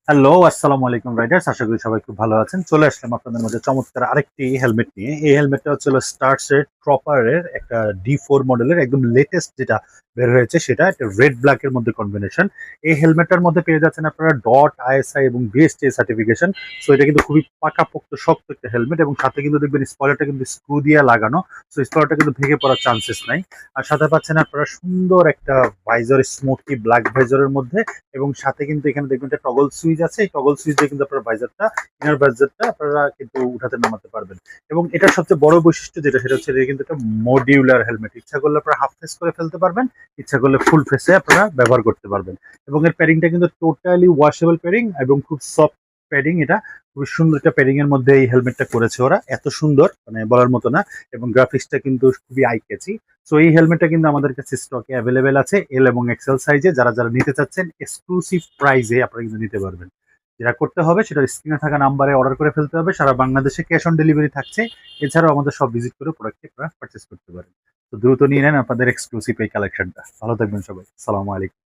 Hello, আসসালামু আলাইকুম Riders. আশা করি সবাই খুব ভালো আছেন। চলে আসলাম আপনাদের মধ্যে চমৎকার আরেকটি হেলমেট নিয়ে। এই হেলমেটটা হচ্ছে হলো স্টার্সের ট্রপারের একটা D4 মডেলের একদম লেটেস্ট যেটা বের হয়েছে সেটা একটা রেড ব্ল্যাক এর মধ্যে কম্বিনেশন। এই হেলমেটটার মধ্যে পেয়ে যাচ্ছেন আপনারা ডট আইএসআই এবং বিএসটি সার্টিফিকেশন। সো এটা কিন্তু খুবই পাকাপোক্ত শক্ত একটা হেলমেট এবং সাথে কিন্তু দেখবেন স্পয়লারটা কিন্তু স্ক্রু দিয়ে লাগানো। সো স্পয়লারটা কিন্তু ভেঙে পড়ার চান্সেস নাই। আর সাথে পাচ্ছেন আপনারা সুন্দর একটা ভাইজর, স্মোকি ব্ল্যাক ভাইজরের মধ্যে, এবং সাথে কিন্তু এখানে দেখবেন একটা টগল সুইচ আছে। এই টগল সুইচ দিয়ে কিন্তু আপনার ভাইজারটা, ইনার ভাইজারটা আপনারা কিন্তু উঠাতে নামাতে পারবেন। এবং এটার সবচেয়ে বড় বৈশিষ্ট্য যেটা সেটা হচ্ছে এটা কিন্তু একটা মডিউলার হেলমেট। ইচ্ছা করলে আপনারা হাফ ফেস করে ফেলতে পারবেন, ইচ্ছা করলে ফুল ফেসে আপনারা ব্যবহার করতে পারবেন। এবং এর প্যাডিংটা কিন্তু টোটালি ওয়াশেবল প্যাডিং এবং খুব সফট প্যাডিং। এটা খুবই সুন্দর একটা প্যাডিং এর মধ্যে এই হেলমেটটা করেছে ওরা, এত সুন্দর মানে বলার মতো না। এবং গ্রাফিক্সটা কিন্তু খুবই আই ক্যাচি। সো এই হেলমেটটা কিন্তু আমাদের কাছে স্টকে অ্যাভেলেবেল আছে এল এবং এক্সেল সাইজে। যারা যারা নিতে চাচ্ছেন এক্সক্লুসিভ প্রাইজে আপনারা কিন্তু নিতে পারবেন। যেটা করতে হবে সেটা স্ক্রিনে থাকা নাম্বারে অর্ডার করে ফেলতে হবে। সারা বাংলাদেশে ক্যাশ অন ডেলিভারি থাকছে। এছাড়াও আমাদের সব ভিজিট করে প্রোডাক্টটি আপনারা পারচেস করতে পারেন। তো দ্রুত নিয়ে নেন আপনাদের এক্সক্লুসিভ এই কালেকশনটা। ভালো থাকবেন সবাই। আসসালামু আলাইকুম।